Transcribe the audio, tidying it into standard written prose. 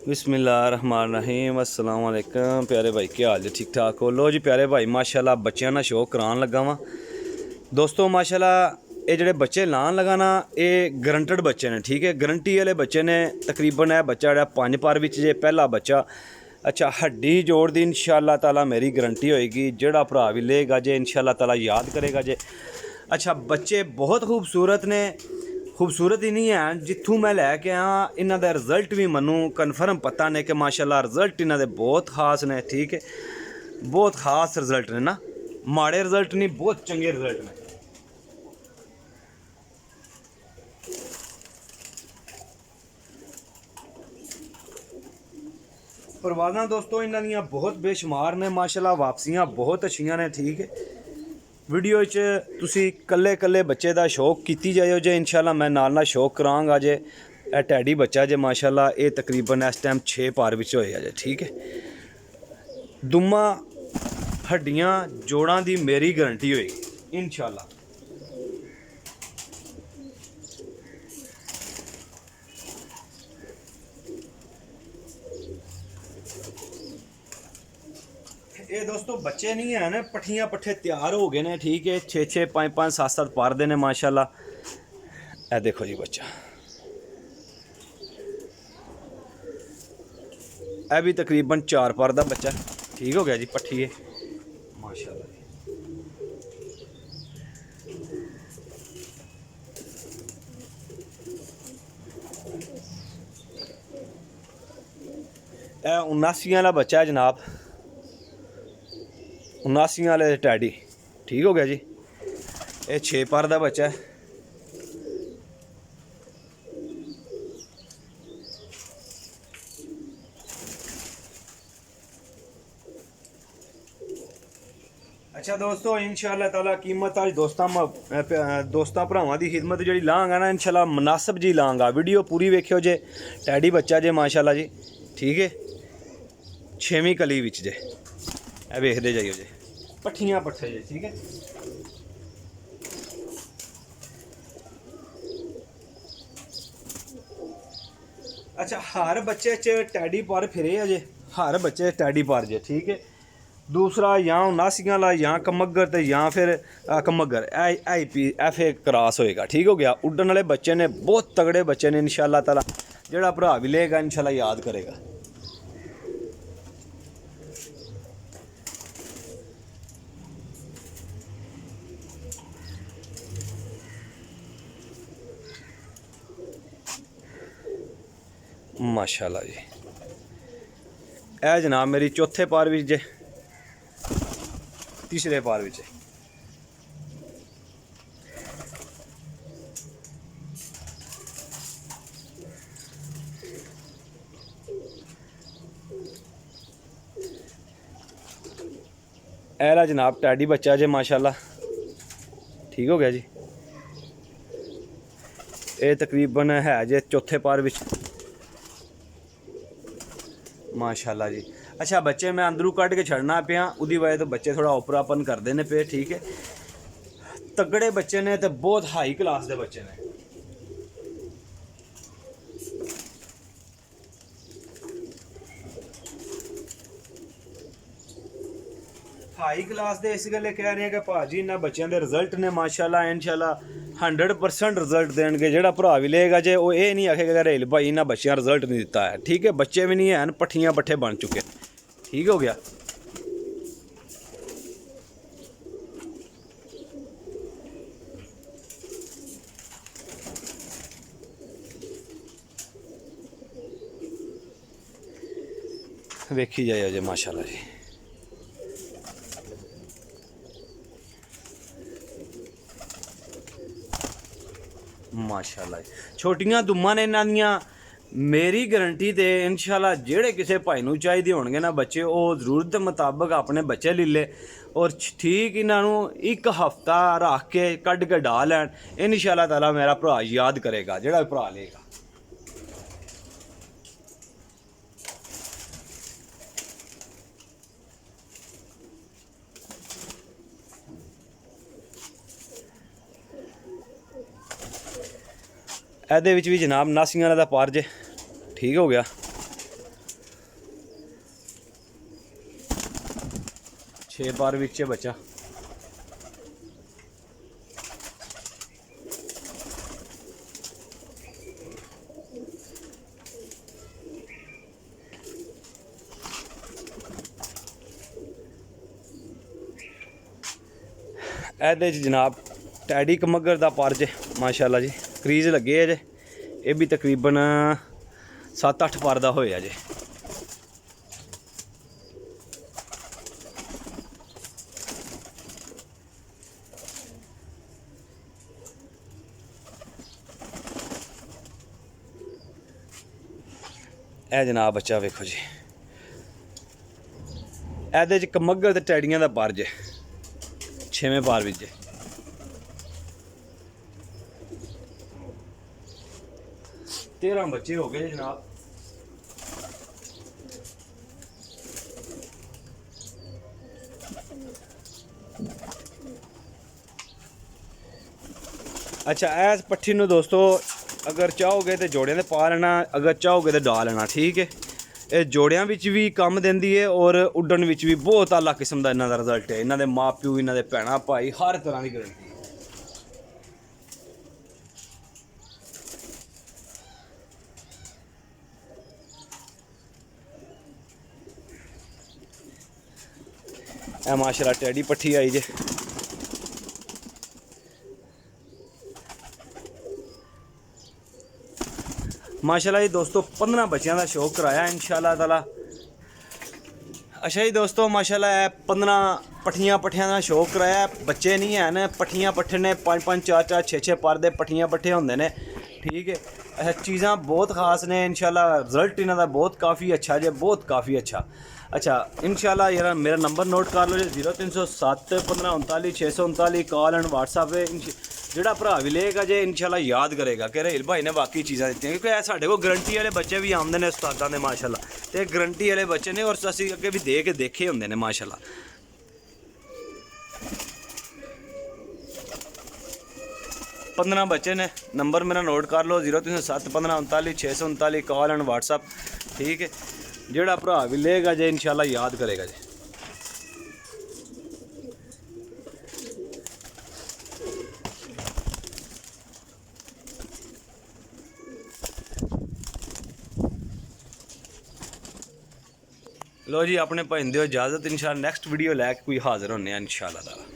बिस्मिल्लाहिर्रहमानिर्रहीम अस्सलाम वालेकुम प्यारे भाई, क्या हाल है? ठीक ठाक हो? लो जी प्यारे भाई, माशाल्लाह बच्चों ना शौक करान लगा वा दोस्तों। माशाल्लाह ये जेह्ड़े बच्चे लान लगा ना, ये गरंटड बच्चे ने, ठीक है, गारंटी वाले बच्चे ने। तकरीबन है बच्चा जेह्ड़ा 5 पर विच जे पहला बच्चा। अच्छा, हड्डी जोड़ दी इंशाअल्लाह ताला मेरी गारंटी होएगी। जेह्ड़ा भरा भी लेगा जे इंशाअल्लाह ताला याद करेगा जे। अच्छा, बच्चे बहुत खूबसूरत ने, खूबसूरत ही नहीं है, जिथों मैं लैके आया इन्हों का रिजल्ट भी मनु कन्फर्म पता ने कि माशाल्लाह रिजल्ट इन्हों के बहुत खास ने, ठीक है, बहुत खास रिजल्ट ने ना, माड़े रिजल्ट नहीं, बहुत चंगे रिजल्ट ने। परवाज़ा दोस्तों इन्हों दियाँ बहुत बेशुमार ने माशाल्लाह, वापसियाँ बहुत अच्छियाँ ने, ठीक है। वीडियो तुसी कल्ले कल्ले बच्चे का शौक कीती जाओ जे, इंशाल्लाह मैं नाल शौक करांगा जे। टैडी बच्चा जे माशाल्लाह, ये तकरीबन इस टाइम 6 पार विच होया जे, ठीक है। दुम्मा हड्डियां जोड़ां दी मेरी गारंटी होएगी इंशाल्लाह। ये दोस्तों बच्चे नहीं है ना, पट्ठियाँ पट्ठे तैयार हो गए ने, ठीक है। 6-6 5-5 7-7 पार दे ने माशाल्लाह। ए देखो जी बच्चा, ए भी तकरीबन 4 पार दा बच्चा, ठीक हो गया जी। पट्ठी है माशाल्लाह जी। ए 79 वाला बच्चा है जनाब, 79 वाले टैडी, ठीक हो गया जी। ये 6 पार दा बच्चा है। अच्छा दोस्तों, इंशाअल्लाह ताला कीमत आज दोस्तां भरावां दी खिदमत जी लाँगा ना, इंशाअल्लाह मुनासिब जी लाँगा। वीडियो पूरी वेखियो जे। टैडी बच्चा जे माशाअल्लाह जी, ठीक है, 6वीं कली विच जे। ए वेखदे जाइयो जे, पट्ठियाँ पट्ठे जे, ठीक है। अच्छा, हर बच्चे च टैडी पर फिरे अजे, हर बच्चे टैडी पर जे, ठीक है। दूसरा या 79 वाला या कमगर तो या फिर कमगर IPFA क्रॉस होएगा, ठीक हो गया। उड्डन वाले बच्चे ने, बहुत तगड़े बच्चे ने इंशाअल्लाह ताला। जेड़ा भरा भी लेगा इंशाअल्लाह याद करेगा। माशाल्लाह जी। ए जनाब मेरी चौथे पार विच जे, तीसरे पार विच। एला जनाब टैडी बच्चा जे माशाल्लाह, ठीक हो गया जी। ये तकरीबन है जे चौथे पार विच माशाल्लाह जी। अच्छा, बच्चे मैं अंदरू कट के छड़ना पिया, उदी वजह तो बच्चे थोड़ा ओपरापन करते हैं पे, ठीक है। तगड़े बच्चे ने तो बहुत हाई क्लास के बच्चे ने। हाई क्लास दे इस गल्ले कह रहे हैं कि भाजी इन्होंने बच्चों के रिजल्ट ने माशाल्लाह, इंशाल्लाह 100% रिजल्ट देंगे। जेड़ा भरा भी लेगा जे वो ये नहीं आखेगा रेल भाई इन्होंने बच्चों रिजल्ट नहीं दिता है, ठीक है। बच्चे भी नहीं हैं, पट्ठियाँ पट्ठे बन चुके, ठीक हो गया। वेखी जाए जे माशाल्लाह जी। माशाल्लाह छोटियां दुम्मा ने इन्हां दियां मेरी गारंटी ते इंशाल्लाह जेड़े किसी भाई नूं चाहिए होणगे ना बच्चे, वो जरूरत के मुताबिक अपने बच्चे ले ले और ठीक इन्हों एक हफ्ता रख के कढ़ के डाल लैन। इंशाल्लाह ताला मेरा भरा याद करेगा, जेड़ा भी भरा लेगा। ਇਹਦੇ ਵਿੱਚ ਵੀ जनाब 79 वाला पार जे, ठीक हो गया। 6 पार विच है बच्चा। ਇਹਦੇ 'ਚ जनाब टैडी कमगर का पर जे माशाल्लाह जी, क्रीज लगे है जे। ये भी तकरीबन 7-8 पर का होया जे। ए जनाब बच्चा वेखो जी, ਇਹਦੇ 'ਚ कमगर ते टैडियां का पर जे 6वें पार विच जे। तेरह बच्चे हो गए जनाब। अच्छा, इस पट्ठी नूं दोस्तों अगर चाहोगे तो जोड़ियां दे पा लेना, अगर चाहोगे तो डा लेना, ठीक है। ये जोड़ियां विच भी काम देंदी है और उड्डण विच भी बहुत आला किस्म का इन्हां दा रिजल्ट है। इन्हां दे माँ प्यो, इन्हां दे भैणां भाई हर तरह की गारंटी। माशाल्लाह टैडी पट्ठी आई जे। माशाल्लाह जी दोस्तों 15 बच्चों का शौक कराया इंशाल्लाह ताला। अच्छा जी दोस्तों माशाल्लाह 15 पट्ठियां का शौक कराया। बच्चे नहीं हैं, पट्ठियां पट्ठे ने 5-5 4-4 6-6 पर दे पट्ठियां पट्ठे होंदे ने, ठीक है। अच्छा चीज़ां बहुत खास ने इंशाल्लाह, रिजल्ट इन्हां दा बहुत काफ़ी अच्छा जे, बहुत काफ़ी अच्छा। अच्छा इंशाल्लाह यार मेरा नंबर नोट कर लो जी, 0307 1539 639 कॉल एंड व्हाट्सअप है। जोड़ा भरा भी लेगा जे इंशाल्लाह याद करेगा कि रहील भाई ने बाकी चीज़ां दी, क्योंकि साढ़े को गारंटी वाले बच्चे भी आते हैं उस्तादां दे माशाल्लाह, तो गारंटी वाले बच्चे ने और असीं अगे भी दे के देखे होंगे ने माशाल्लाह। पंद्रह बच्चे ने, नंबर मेरा नोट कर लो 0307 1539 639 कॉल एंड व्हाट्सअप, ठीक है। जोड़ा भरा भी लेगा जे इंशाल्लाह याद करेगा जी। लो जी अपने भाई दिओ इजाज़त, इंशाल्लाह नैक्सट वीडियो लैके कोई हाज़र होने इंशाल्लाह ताला।